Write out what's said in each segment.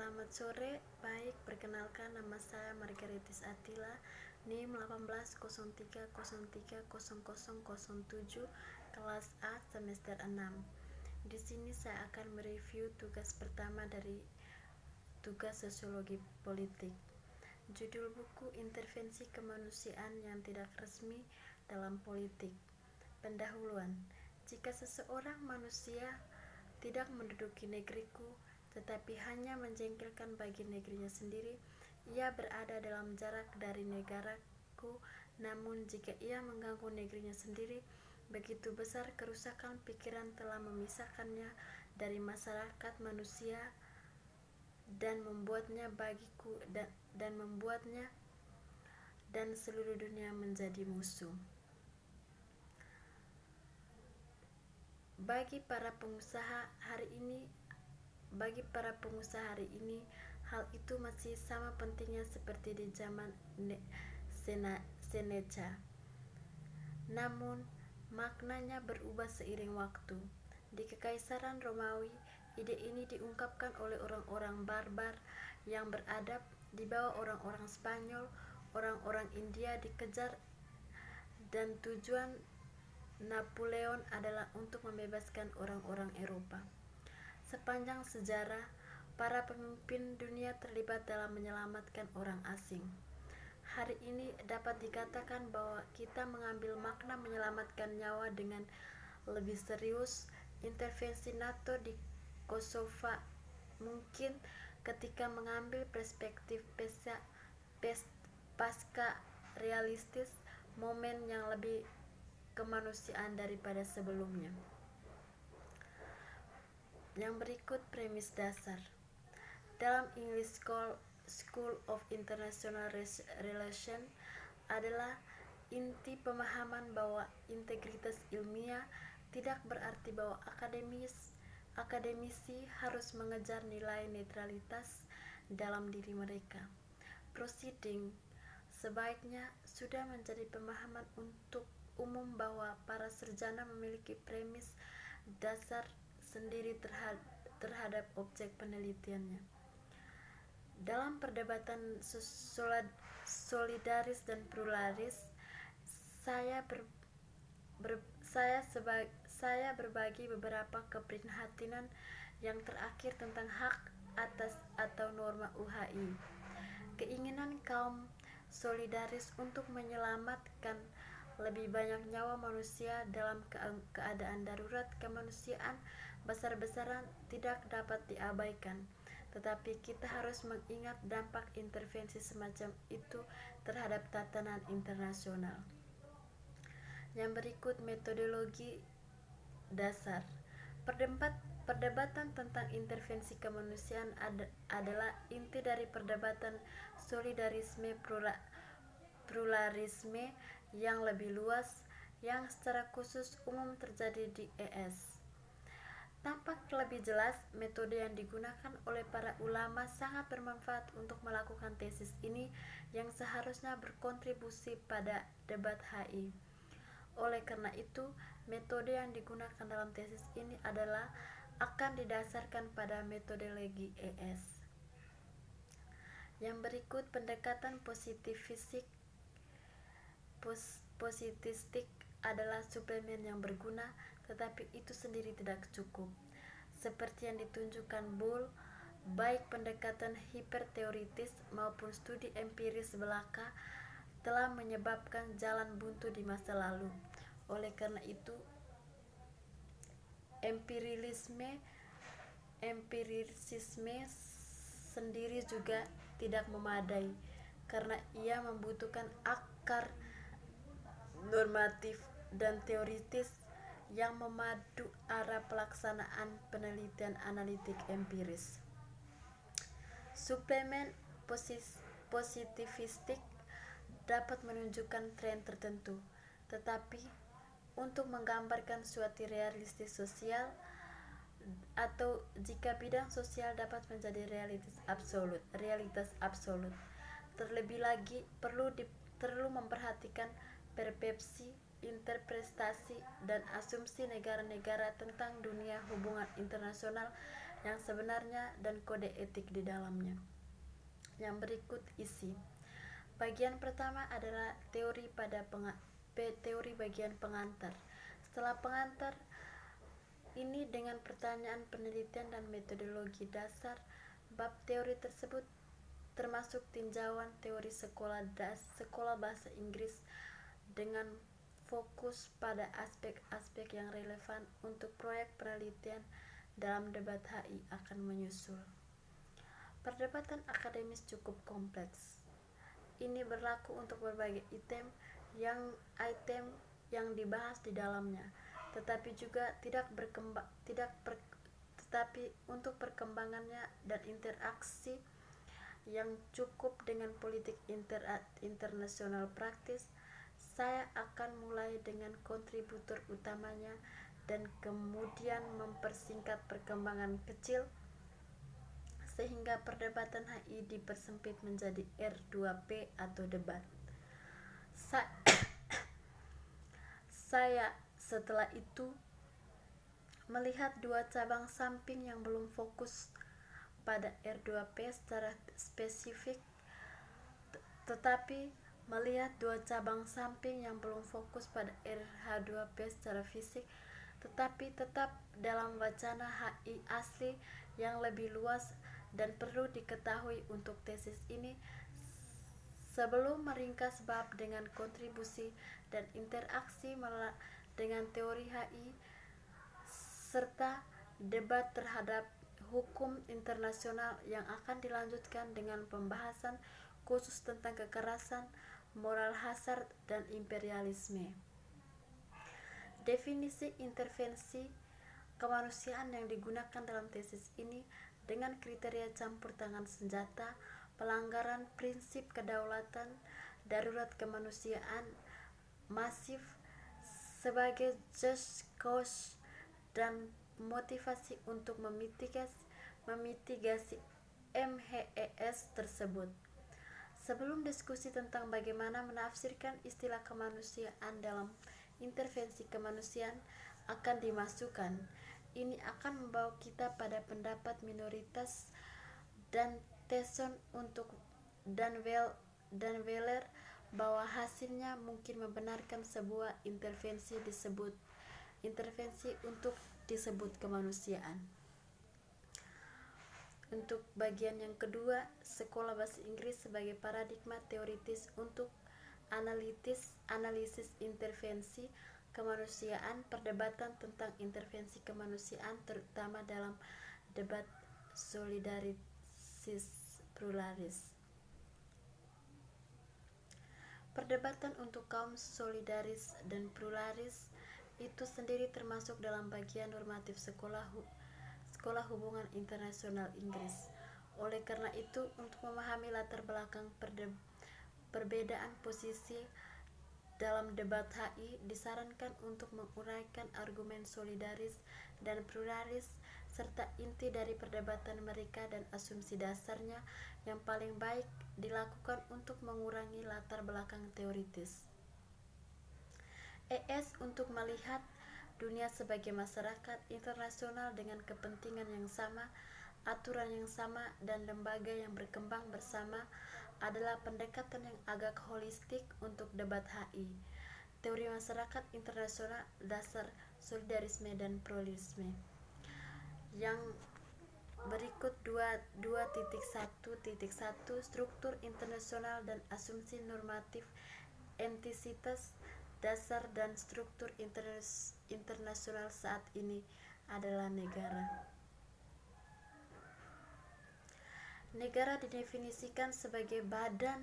Selamat sore, baik, perkenalkan nama saya Margaritis Attila, NIM 1803030007, kelas A semester 6. Di sini saya akan mereview tugas pertama dari tugas sosiologi politik. Judul buku Intervensi Kemanusiaan yang Tidak Resmi dalam Politik. Pendahuluan. Jika seseorang manusia tidak menduduki negeriku, tetapi hanya menjengkelkan bagi negerinya sendiri, ia berada dalam jarak dari negaraku. Namun jika ia mengganggu negerinya sendiri, begitu besar kerusakan pikiran telah memisahkannya dari masyarakat manusia dan membuatnya bagiku dan membuatnya dan seluruh dunia menjadi musuh. Bagi para pengusaha hari ini, hal itu masih sama pentingnya seperti di zaman Seneca. Namun, maknanya berubah seiring waktu. Di Kekaisaran Romawi, ide ini diungkapkan oleh orang-orang barbar yang beradab di bawah orang-orang Spanyol. Orang-orang India dikejar dan tujuan Napoleon adalah untuk membebaskan orang-orang Eropa. Sepanjang sejarah, para pemimpin dunia terlibat dalam menyelamatkan orang asing. Hari ini dapat dikatakan bahwa kita mengambil makna menyelamatkan nyawa dengan lebih serius. Intervensi NATO di Kosovo mungkin ketika mengambil perspektif pasca realistis, momen yang lebih kemanusiaan daripada sebelumnya. Yang berikut premis dasar. Dalam English School of International Relations adalah inti pemahaman bahwa integritas ilmiah tidak berarti bahwa akademisi harus mengejar nilai netralitas dalam diri mereka. Proceeding sebaiknya sudah menjadi pemahaman untuk umum bahwa para sarjana memiliki premis dasar sendiri terhadap objek penelitiannya. Dalam perdebatan solidaris dan pluralis, saya berbagi beberapa keprihatinan yang terakhir tentang hak atas atau norma UHI. Keinginan kaum solidaris untuk menyelamatkan lebih banyak nyawa manusia dalam keadaan darurat kemanusiaan besar-besaran tidak dapat diabaikan, tetapi kita harus mengingat dampak intervensi semacam itu terhadap tatanan internasional. Yang berikut metodologi dasar. Perdebatan tentang intervensi kemanusiaan adalah inti dari perdebatan solidarisme pluralisme yang lebih luas, yang secara khusus umum terjadi di ES. Tampak lebih jelas, metode yang digunakan oleh para ulama sangat bermanfaat untuk melakukan tesis ini yang seharusnya berkontribusi pada debat HI. Oleh karena itu, metode yang digunakan dalam tesis ini akan didasarkan pada metodologi ES. Yang berikut pendekatan positistik adalah suplemen yang berguna, tetapi itu sendiri tidak cukup. Seperti yang ditunjukkan Bull, baik pendekatan hiperteoritis maupun studi empiris belaka telah menyebabkan jalan buntu di masa lalu. Oleh karena itu, empirisisme sendiri juga tidak memadai, karena ia membutuhkan akar normatif dan teoritis yang memadu arah pelaksanaan penelitian analitik empiris. Suplemen positivistik dapat menunjukkan tren tertentu, tetapi untuk menggambarkan suatu realitas sosial atau jika bidang sosial dapat menjadi realitas absolut. Terlebih lagi perlu memperhatikan persepsi, interpretasi, dan asumsi negara-negara tentang dunia hubungan internasional yang sebenarnya dan kode etik di dalamnya. Yang berikut isi. Bagian pertama adalah teori bagian pengantar. Setelah pengantar ini dengan pertanyaan penelitian dan metodologi dasar, bab teori tersebut termasuk tinjauan teori sekolah bahasa Inggris dengan fokus pada aspek-aspek yang relevan untuk proyek penelitian dalam debat HI akan menyusul. Perdebatan akademis cukup kompleks. Ini berlaku untuk berbagai item yang dibahas di dalamnya, tetapi untuk perkembangannya dan interaksi yang cukup dengan politik internasional praktis, saya akan mulai dengan kontributor utamanya dan kemudian mempersingkat perkembangan kecil sehingga perdebatan HI dipersempit menjadi R2P atau debat. Saya setelah itu melihat dua cabang samping yang belum fokus pada R2P secara spesifik, tetapi melihat dua cabang samping yang belum fokus pada RH2P secara fisik, tetapi tetap dalam wacana HI asli yang lebih luas dan perlu diketahui untuk tesis ini. Sebelum meringkas bab dengan kontribusi dan interaksi dengan teori HI serta debat terhadap hukum internasional yang akan dilanjutkan dengan pembahasan khusus tentang kekerasan, moral hazard, dan imperialisme. Definisi intervensi kemanusiaan yang digunakan dalam tesis ini dengan kriteria campur tangan senjata, pelanggaran prinsip kedaulatan, darurat kemanusiaan, masif sebagai just cause, dan motivasi untuk memitigasi MHES tersebut. Sebelum diskusi tentang bagaimana menafsirkan istilah kemanusiaan dalam intervensi kemanusiaan akan dimasukkan, ini akan membawa kita pada pendapat minoritas dan Tesson dan Weller bahwa hasilnya mungkin membenarkan sebuah intervensi untuk disebut kemanusiaan. Untuk bagian yang kedua, sekolah bahasa Inggris sebagai paradigma teoritis untuk analisis intervensi kemanusiaan, perdebatan tentang intervensi kemanusiaan terutama dalam debat solidaritas pluralis. Perdebatan untuk kaum solidaris dan pluralis itu sendiri termasuk dalam bagian normatif sekolah hubungan internasional Inggris. Oleh karena itu, untuk memahami latar belakang perbedaan posisi dalam debat HI, disarankan untuk menguraikan argumen solidaris dan pluralis serta inti dari perdebatan mereka dan asumsi dasarnya yang paling baik dilakukan untuk mengurangi latar belakang teoritis. Untuk melihat dunia sebagai masyarakat internasional dengan kepentingan yang sama, aturan yang sama, dan lembaga yang berkembang bersama adalah pendekatan yang agak holistik untuk debat HI. Teori masyarakat internasional dasar solidarisme dan pluralisme. Yang berikut 2.1.1 struktur internasional dan asumsi normatif entisitas dasar dan struktur internasional saat ini adalah negara. Negara didefinisikan sebagai badan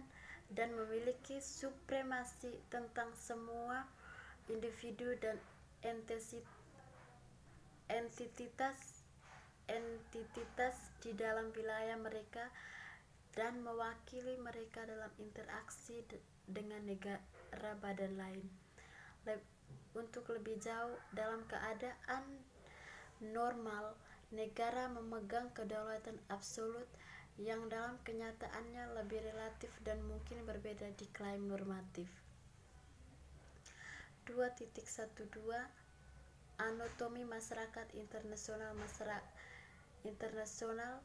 dan memiliki supremasi tentang semua individu dan entitas di dalam wilayah mereka dan mewakili mereka dalam interaksi dengan negara badan lain. Untuk lebih jauh, dalam keadaan normal, negara memegang kedaulatan absolut yang dalam kenyataannya lebih relatif dan mungkin berbeda di klaim normatif. 2.12 Anatomi masyarakat internasional internasional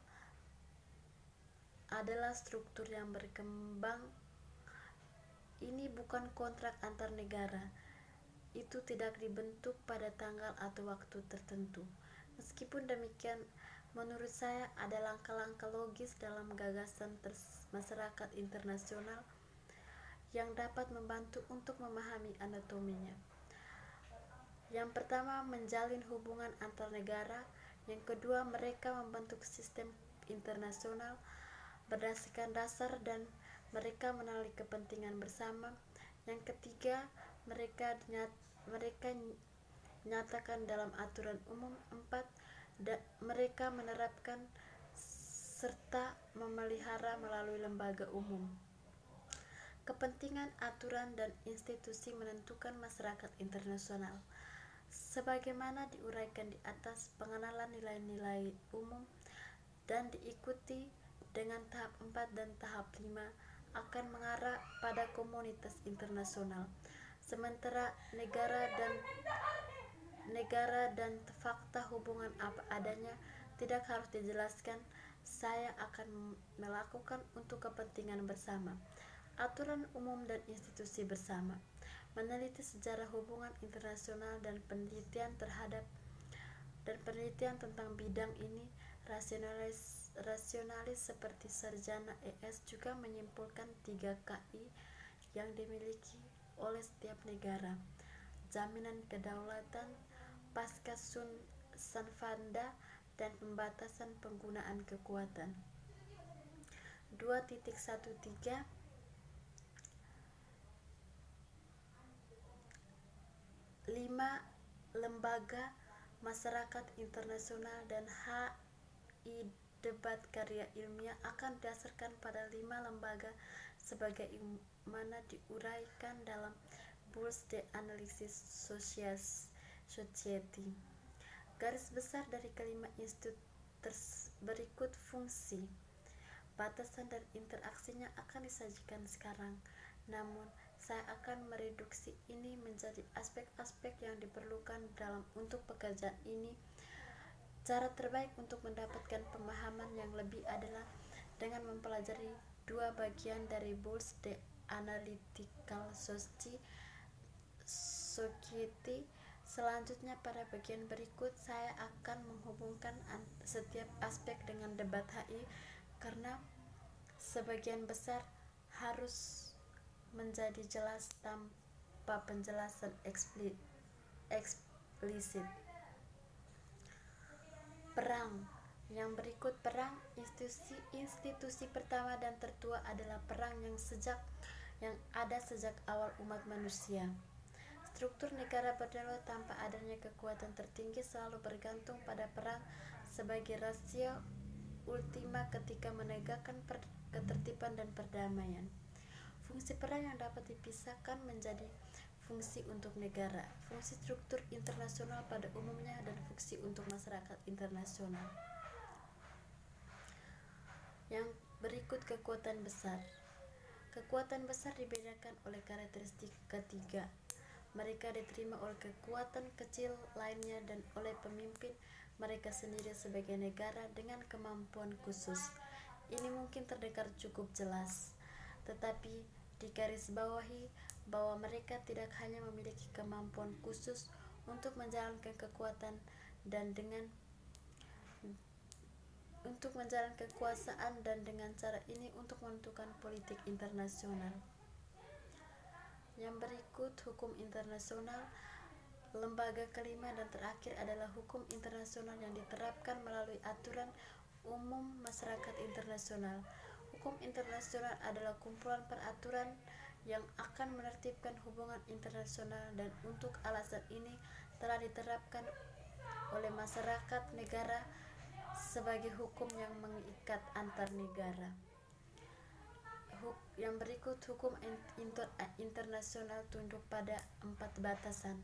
adalah struktur yang berkembang. Ini bukan kontrak antar negara. Itu tidak dibentuk pada tanggal atau waktu tertentu. Meskipun demikian, menurut saya ada langkah-langkah logis dalam gagasan masyarakat internasional yang dapat membantu untuk memahami anatominya. Yang pertama, menjalin hubungan antar negara. Yang kedua, mereka membentuk sistem internasional berdasarkan dasar dan mereka menarik kepentingan bersama. Yang ketiga, mereka nyatakan dalam aturan umum. 4. Mereka menerapkan serta memelihara melalui lembaga umum. Kepentingan, aturan, dan institusi menentukan masyarakat internasional. Sebagaimana diuraikan di atas, pengenalan nilai-nilai umum dan diikuti dengan tahap 4 dan tahap 5 akan mengarah pada komunitas internasional. Sementara negara dan fakta hubungan apa adanya tidak harus dijelaskan, saya akan melakukan untuk kepentingan bersama. Aturan umum dan institusi bersama. Meneliti sejarah hubungan internasional dan penelitian tentang bidang ini. Rasionalis seperti sarjana ES juga menyimpulkan 3 KI yang dimiliki oleh setiap negara: jaminan kedaulatan pasca Sanfanda dan pembatasan penggunaan kekuatan. 2.13 5. Lembaga masyarakat internasional dan HI debat karya ilmiah akan didasarkan pada 5 lembaga sebagaimana diuraikan dalam Bulls de Analysis Society. Garis besar dari kelima institut berikut: fungsi, batasan, dan interaksinya akan disajikan sekarang. Namun, saya akan mereduksi ini menjadi aspek-aspek yang diperlukan untuk pekerjaan ini. Cara terbaik untuk mendapatkan pemahaman yang lebih adalah dengan mempelajari 2 bagian dari Bulls de Analytical Society. Selanjutnya, pada bagian berikut saya akan menghubungkan setiap aspek dengan debat HI karena sebagian besar harus menjadi jelas tanpa penjelasan eksplisit. Perang. Yang berikut perang. Institusi pertama dan tertua adalah perang yang ada sejak awal umat manusia. Struktur negara berdaulat tanpa adanya kekuatan tertinggi selalu bergantung pada perang sebagai rasio ultima ketika menegakkan ketertiban dan perdamaian. Fungsi perang yang dapat dipisahkan menjadi fungsi untuk negara, fungsi struktur internasional pada umumnya, dan fungsi untuk masyarakat internasional. Yang berikut kekuatan besar. Kekuatan besar dibedakan oleh karakteristik ketiga. Mereka diterima oleh kekuatan kecil lainnya dan oleh pemimpin mereka sendiri sebagai negara dengan kemampuan khusus. Ini mungkin terdengar cukup jelas, tetapi digarisbawahi bahwa mereka tidak hanya memiliki kemampuan khusus untuk menjalankan kekuatan untuk menjalankan kekuasaan dan dengan cara ini untuk menentukan politik internasional. Yang berikut hukum internasional. Lembaga kelima dan terakhir adalah hukum internasional yang diterapkan melalui aturan umum masyarakat internasional. Hukum internasional adalah kumpulan peraturan yang akan menertibkan hubungan internasional dan untuk alasan ini telah diterapkan oleh masyarakat negara sebagai hukum yang mengikat antar negara. Yang berikut hukum internasional tunduk pada 4 batasan.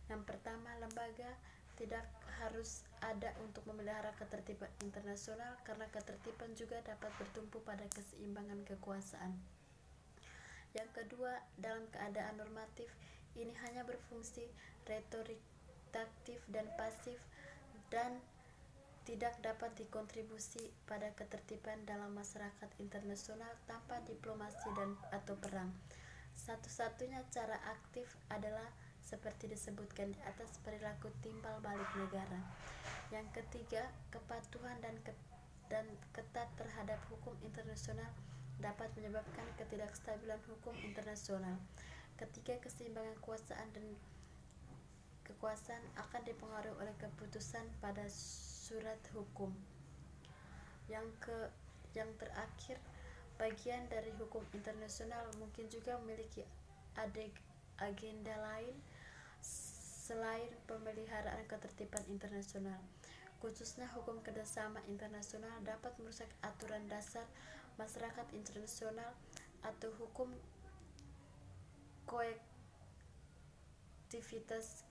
Yang pertama, lembaga tidak harus ada untuk memelihara ketertiban internasional karena ketertiban juga dapat bertumpu pada keseimbangan kekuasaan. Yang kedua, dalam keadaan normatif, ini hanya berfungsi retoritatif dan pasif dan tidak dapat dikontribusi pada ketertiban dalam masyarakat internasional tanpa diplomasi dan atau perang. Satu-satunya cara aktif adalah seperti disebutkan di atas, perilaku timbal balik negara. Yang ketiga, kepatuhan dan ketat terhadap hukum internasional dapat menyebabkan ketidakstabilan hukum internasional. Ketiga, keseimbangan kekuasaan akan dipengaruhi oleh keputusan pada surat hukum. Yang terakhir, bagian dari hukum internasional mungkin juga memiliki agenda lain selain pemeliharaan ketertiban internasional. Khususnya hukum kerjasama internasional dapat merusak aturan dasar masyarakat internasional atau hukum koeksistensi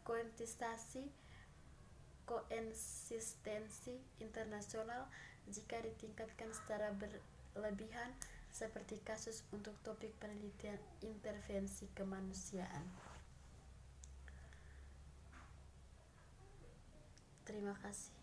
internasional jika ditingkatkan secara berlebihan, seperti kasus untuk topik penelitian intervensi kemanusiaan. Terima kasih.